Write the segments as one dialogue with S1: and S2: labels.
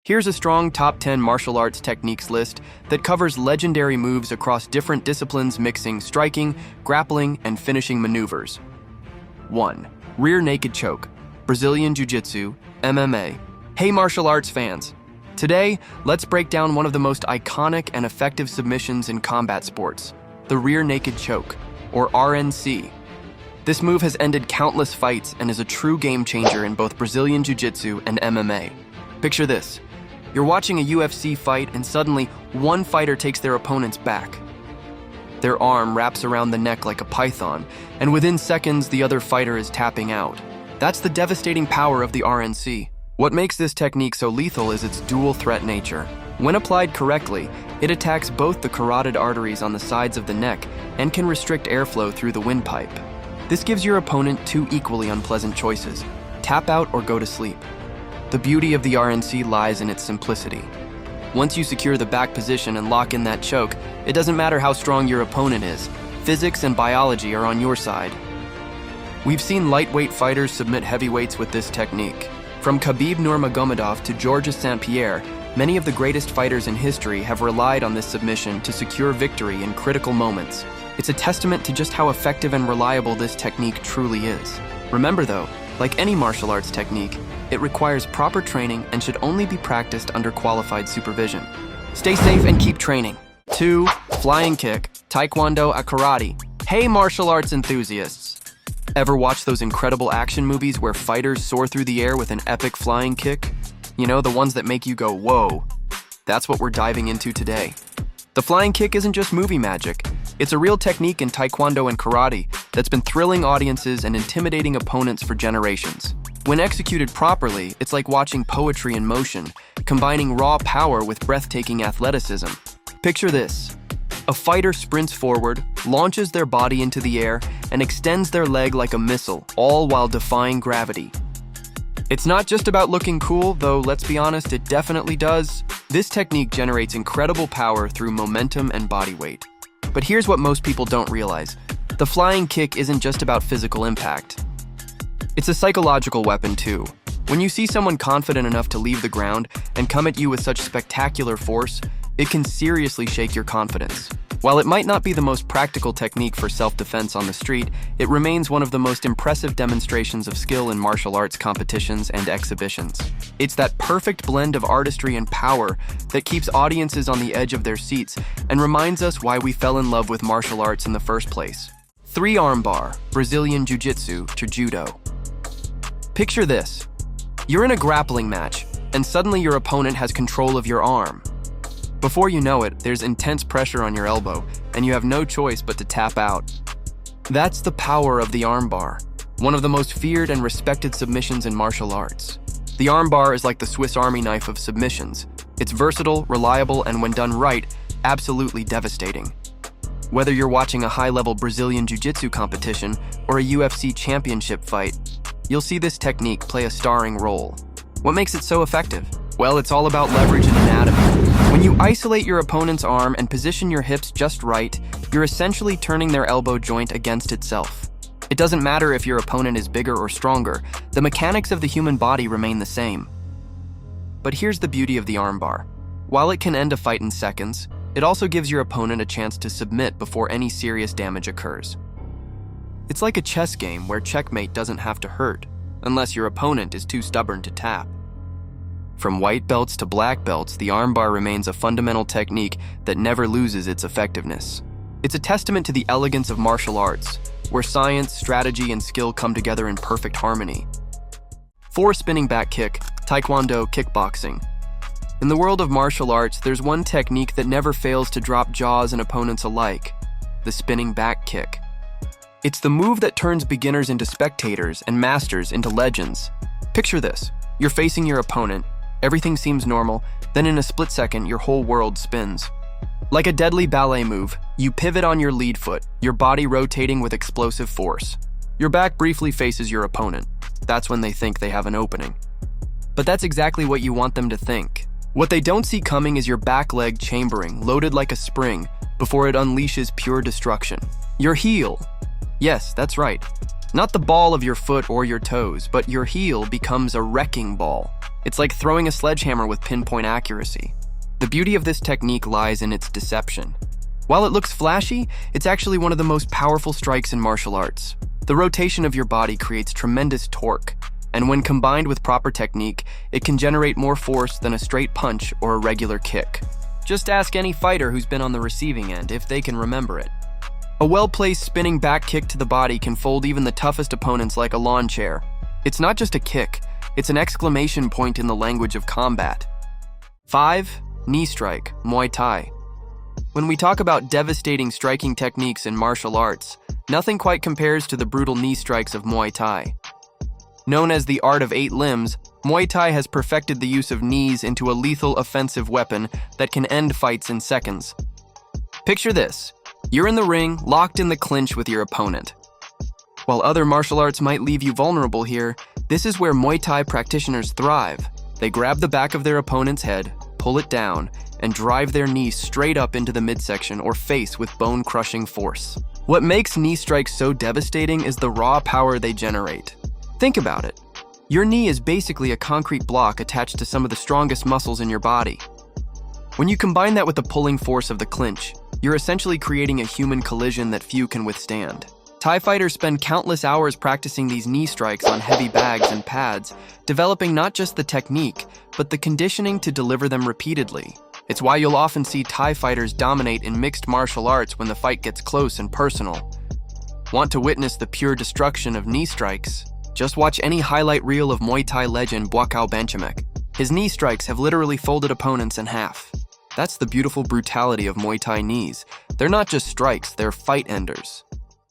S1: Here's a strong top 10 martial arts techniques list that covers legendary moves across different disciplines mixing striking, grappling, and finishing maneuvers. 1. Rear naked choke, Brazilian Jiu-Jitsu, MMA. Hey martial arts fans! Today, let's break down one of the most iconic and effective submissions in combat sports, the rear naked choke, or RNC. This move has ended countless fights and is a true game changer in both Brazilian Jiu-Jitsu and MMA. Picture this. You're watching a UFC fight and suddenly one fighter takes their opponent's back. Their arm wraps around the neck like a python, and within seconds the other fighter is tapping out. That's the devastating power of the RNC. What makes this technique so lethal is its dual threat nature. When applied correctly, it attacks both the carotid arteries on the sides of the neck and can restrict airflow through the windpipe. This gives your opponent two equally unpleasant choices: tap out or go to sleep. The beauty of the RNC lies in its simplicity. Once you secure the back position and lock in that choke, it doesn't matter how strong your opponent is. Physics and biology are on your side. We've seen lightweight fighters submit heavyweights with this technique. From Khabib Nurmagomedov to Georges St-Pierre, many of the greatest fighters in history have relied on this submission to secure victory in critical moments. It's a testament to just how effective and reliable this technique truly is. Remember though, like any martial arts technique, it requires proper training and should only be practiced under qualified supervision. Stay safe and keep training. 2. Flying kick, Taekwondo a karate. Hey martial arts enthusiasts! Ever watch those incredible action movies where fighters soar through the air with an epic flying kick? You know, the ones that make you go, whoa. That's what we're diving into today. The flying kick isn't just movie magic. It's a real technique in Taekwondo and karate that's been thrilling audiences and intimidating opponents for generations. When executed properly, it's like watching poetry in motion, combining raw power with breathtaking athleticism. Picture this. A fighter sprints forward, launches their body into the air, and extends their leg like a missile, all while defying gravity. It's not just about looking cool, though let's be honest, it definitely does. This technique generates incredible power through momentum and body weight. But here's what most people don't realize. The flying kick isn't just about physical impact. It's a psychological weapon too. When you see someone confident enough to leave the ground and come at you with such spectacular force, it can seriously shake your confidence. While it might not be the most practical technique for self-defense on the street, it remains one of the most impressive demonstrations of skill in martial arts competitions and exhibitions. It's that perfect blend of artistry and power that keeps audiences on the edge of their seats and reminds us why we fell in love with martial arts in the first place. 3. Armbar, Brazilian Jiu-Jitsu to judo. Picture this. You're in a grappling match, and suddenly your opponent has control of your arm. Before you know it, there's intense pressure on your elbow, and you have no choice but to tap out. That's the power of the armbar, one of the most feared and respected submissions in martial arts. The armbar is like the Swiss Army knife of submissions. It's versatile, reliable, and when done right, absolutely devastating. Whether you're watching a high-level Brazilian Jiu-Jitsu competition or a UFC championship fight, you'll see this technique play a starring role. What makes it so effective? Well, it's all about leverage and anatomy. When you isolate your opponent's arm and position your hips just right, you're essentially turning their elbow joint against itself. It doesn't matter if your opponent is bigger or stronger, the mechanics of the human body remain the same. But here's the beauty of the armbar. While it can end a fight in seconds, it also gives your opponent a chance to submit before any serious damage occurs. It's like a chess game where checkmate doesn't have to hurt, unless your opponent is too stubborn to tap. From white belts to black belts, the armbar remains a fundamental technique that never loses its effectiveness. It's a testament to the elegance of martial arts, where science, strategy, and skill come together in perfect harmony. 4. Spinning back kick, Taekwondo kickboxing. In the world of martial arts, there's one technique that never fails to drop jaws and opponents alike: the spinning back kick. It's the move that turns beginners into spectators and masters into legends. Picture this. You're facing your opponent. Everything seems normal, then in a split second, your whole world spins. Like a deadly ballet move, you pivot on your lead foot, your body rotating with explosive force. Your back briefly faces your opponent. That's when they think they have an opening. But that's exactly what you want them to think. What they don't see coming is your back leg chambering, loaded like a spring, before it unleashes pure destruction. Your heel. Yes, that's right. Not the ball of your foot or your toes, but your heel becomes a wrecking ball. It's like throwing a sledgehammer with pinpoint accuracy. The beauty of this technique lies in its deception. While it looks flashy, it's actually one of the most powerful strikes in martial arts. The rotation of your body creates tremendous torque, and when combined with proper technique, it can generate more force than a straight punch or a regular kick. Just ask any fighter who's been on the receiving end if they can remember it. A well-placed spinning back kick to the body can fold even the toughest opponents like a lawn chair. It's not just a kick, it's an exclamation point in the language of combat. 5. Knee strike, Muay Thai. When we talk about devastating striking techniques in martial arts, nothing quite compares to the brutal knee strikes of Muay Thai. Known as the art of 8 limbs, Muay Thai has perfected the use of knees into a lethal offensive weapon that can end fights in seconds. Picture this. You're in the ring, locked in the clinch with your opponent. While other martial arts might leave you vulnerable here, this is where Muay Thai practitioners thrive. They grab the back of their opponent's head, pull it down, and drive their knee straight up into the midsection or face with bone-crushing force. What makes knee strikes so devastating is the raw power they generate. Think about it. Your knee is basically a concrete block attached to some of the strongest muscles in your body. When you combine that with the pulling force of the clinch, you're essentially creating a human collision that few can withstand. Thai fighters spend countless hours practicing these knee strikes on heavy bags and pads, developing not just the technique, but the conditioning to deliver them repeatedly. It's why you'll often see Thai fighters dominate in mixed martial arts when the fight gets close and personal. Want to witness the pure destruction of knee strikes? Just watch any highlight reel of Muay Thai legend Buakaw Benchamek. His knee strikes have literally folded opponents in half. That's the beautiful brutality of Muay Thai knees. They're not just strikes, they're fight enders.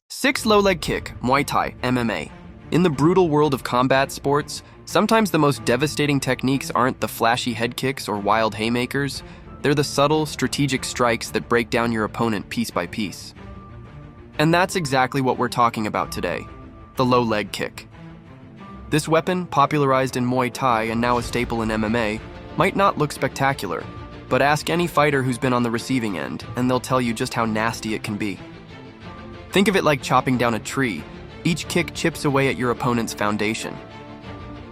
S1: 6. Low leg kick, Muay Thai, MMA. In the brutal world of combat sports, sometimes the most devastating techniques aren't the flashy head kicks or wild haymakers. They're the subtle, strategic strikes that break down your opponent piece by piece. And that's exactly what we're talking about today, the low leg kick. This weapon, popularized in Muay Thai and now a staple in MMA, might not look spectacular, but ask any fighter who's been on the receiving end, and they'll tell you just how nasty it can be. Think of it like chopping down a tree. Each kick chips away at your opponent's foundation.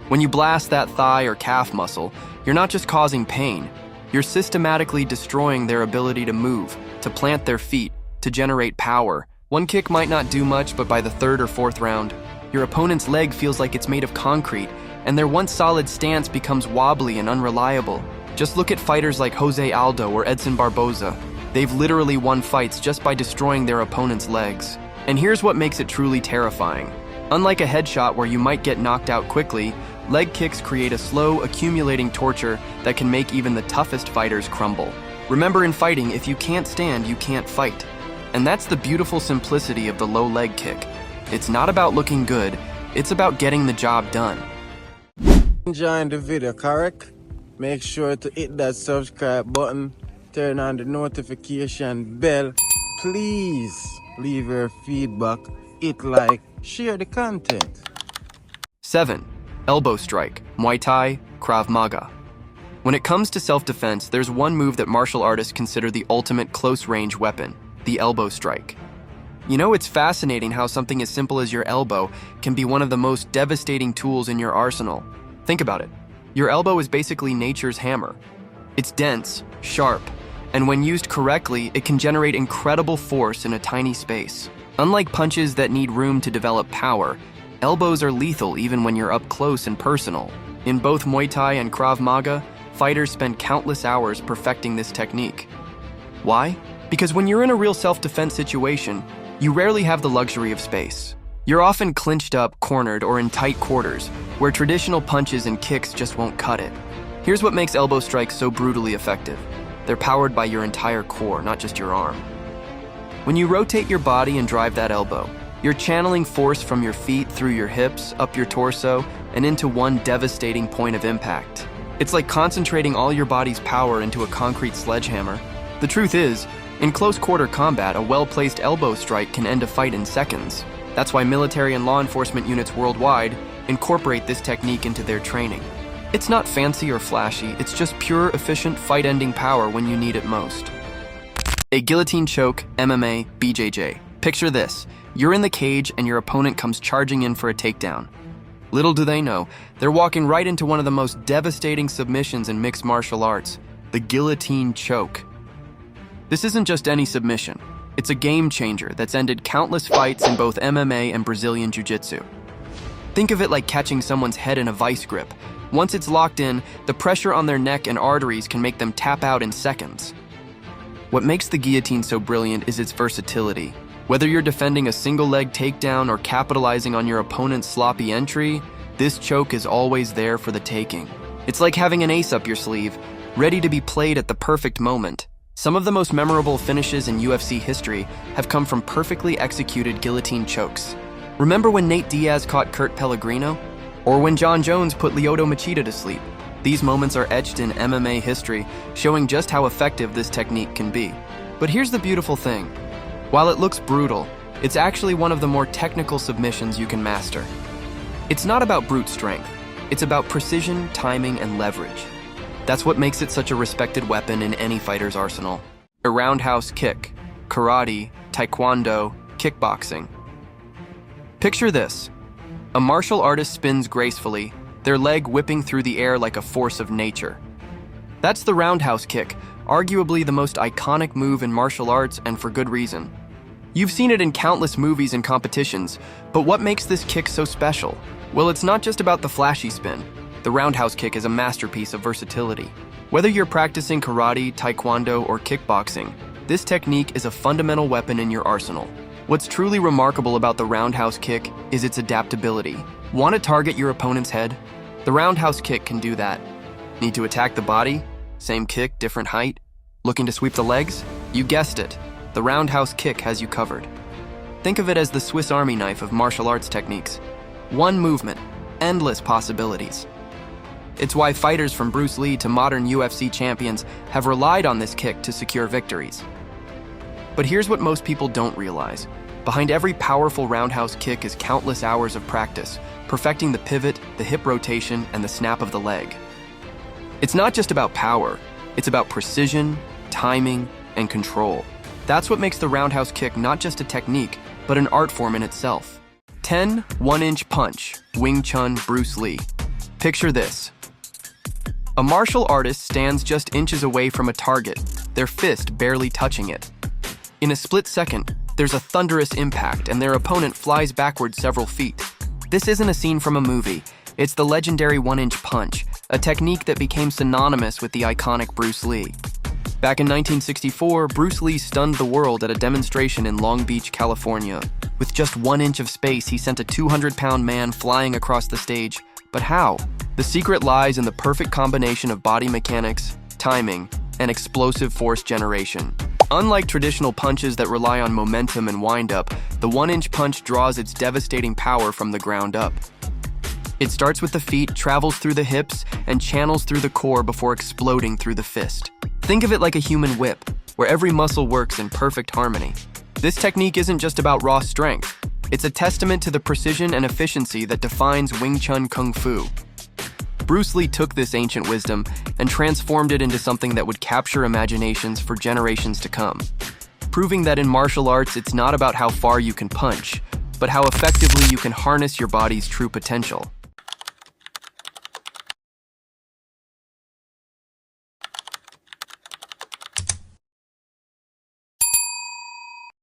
S1: When you blast that thigh or calf muscle, you're not just causing pain, you're systematically destroying their ability to move, to plant their feet, to generate power. One kick might not do much, but by the 3rd or 4th round, your opponent's leg feels like it's made of concrete, and their once solid stance becomes wobbly and unreliable. Just look at fighters like Jose Aldo or Edson Barboza. They've literally won fights just by destroying their opponent's legs. And here's what makes it truly terrifying. Unlike a headshot where you might get knocked out quickly, leg kicks create a slow, accumulating torture that can make even the toughest fighters crumble. Remember, in fighting, if you can't stand, you can't fight. And that's the beautiful simplicity of the low leg kick. It's not about looking good, it's about getting the job done.
S2: Enjoying the video, correct? Make sure to hit that subscribe button, turn on the notification bell. Please leave your feedback, hit like, share the content.
S1: 7. Elbow strike, Muay Thai, Krav Maga. When it comes to self-defense, there's one move that martial artists consider the ultimate close-range weapon, the elbow strike. You know, it's fascinating how something as simple as your elbow can be one of the most devastating tools in your arsenal. Think about it. Your elbow is basically nature's hammer. It's dense, sharp, and when used correctly, it can generate incredible force in a tiny space. Unlike punches that need room to develop power, elbows are lethal even when you're up close and personal. In both Muay Thai and Krav Maga, fighters spend countless hours perfecting this technique. Why? Because when you're in a real self-defense situation, you rarely have the luxury of space. You're often clinched up, cornered, or in tight quarters, where traditional punches and kicks just won't cut it. Here's what makes elbow strikes so brutally effective. They're powered by your entire core, not just your arm. When you rotate your body and drive that elbow, you're channeling force from your feet through your hips, up your torso, and into one devastating point of impact. It's like concentrating all your body's power into a concrete sledgehammer. The truth is, in close-quarter combat, a well-placed elbow strike can end a fight in seconds. That's why military and law enforcement units worldwide incorporate this technique into their training. It's not fancy or flashy, it's just pure, efficient, fight-ending power when you need it most. A guillotine choke, MMA, BJJ. Picture this. You're in the cage and your opponent comes charging in for a takedown. Little do they know, they're walking right into one of the most devastating submissions in mixed martial arts, the guillotine choke. This isn't just any submission. It's a game changer that's ended countless fights in both MMA and Brazilian Jiu-Jitsu. Think of it like catching someone's head in a vice grip. Once it's locked in, the pressure on their neck and arteries can make them tap out in seconds. What makes the guillotine so brilliant is its versatility. Whether you're defending a single-leg takedown or capitalizing on your opponent's sloppy entry, this choke is always there for the taking. It's like having an ace up your sleeve, ready to be played at the perfect moment. Some of the most memorable finishes in UFC history have come from perfectly executed guillotine chokes. Remember when Nate Diaz caught Kurt Pellegrino? Or when John Jones put Lyoto Machida to sleep? These moments are etched in MMA history, showing just how effective this technique can be. But here's the beautiful thing. While it looks brutal, it's actually one of the more technical submissions you can master. It's not about brute strength. It's about precision, timing, and leverage. That's what makes it such a respected weapon in any fighter's arsenal. A roundhouse kick, karate, taekwondo, kickboxing. Picture this. A martial artist spins gracefully, their leg whipping through the air like a force of nature. That's the roundhouse kick, arguably the most iconic move in martial arts, and for good reason. You've seen it in countless movies and competitions, but what makes this kick so special? Well, it's not just about the flashy spin. The roundhouse kick is a masterpiece of versatility. Whether you're practicing karate, taekwondo, or kickboxing, this technique is a fundamental weapon in your arsenal. What's truly remarkable about the roundhouse kick is its adaptability. Want to target your opponent's head? The roundhouse kick can do that. Need to attack the body? Same kick, different height? Looking to sweep the legs? You guessed it. The roundhouse kick has you covered. Think of it as the Swiss Army knife of martial arts techniques. One movement, endless possibilities. It's why fighters from Bruce Lee to modern UFC champions have relied on this kick to secure victories. But here's what most people don't realize. Behind every powerful roundhouse kick is countless hours of practice, perfecting the pivot, the hip rotation, and the snap of the leg. It's not just about power, it's about precision, timing, and control. That's what makes the roundhouse kick not just a technique, but an art form in itself. 10 one-inch punch, Wing Chun Bruce Lee. Picture this. A martial artist stands just inches away from a target, their fist barely touching it. In a split second, there's a thunderous impact and their opponent flies backward several feet. This isn't a scene from a movie, it's the legendary one-inch punch, a technique that became synonymous with the iconic Bruce Lee. Back in 1964, Bruce Lee stunned the world at a demonstration in Long Beach, California. With just 1 inch of space, he sent a 200-pound man flying across the stage. But how? The secret lies in the perfect combination of body mechanics, timing, and explosive force generation. Unlike traditional punches that rely on momentum and wind-up, the one-inch punch draws its devastating power from the ground up. It starts with the feet, travels through the hips, and channels through the core before exploding through the fist. Think of it like a human whip, where every muscle works in perfect harmony. This technique isn't just about raw strength. It's a testament to the precision and efficiency that defines Wing Chun Kung Fu. Bruce Lee took this ancient wisdom and transformed it into something that would capture imaginations for generations to come, proving that in martial arts it's not about how far you can punch, but how effectively you can harness your body's true potential.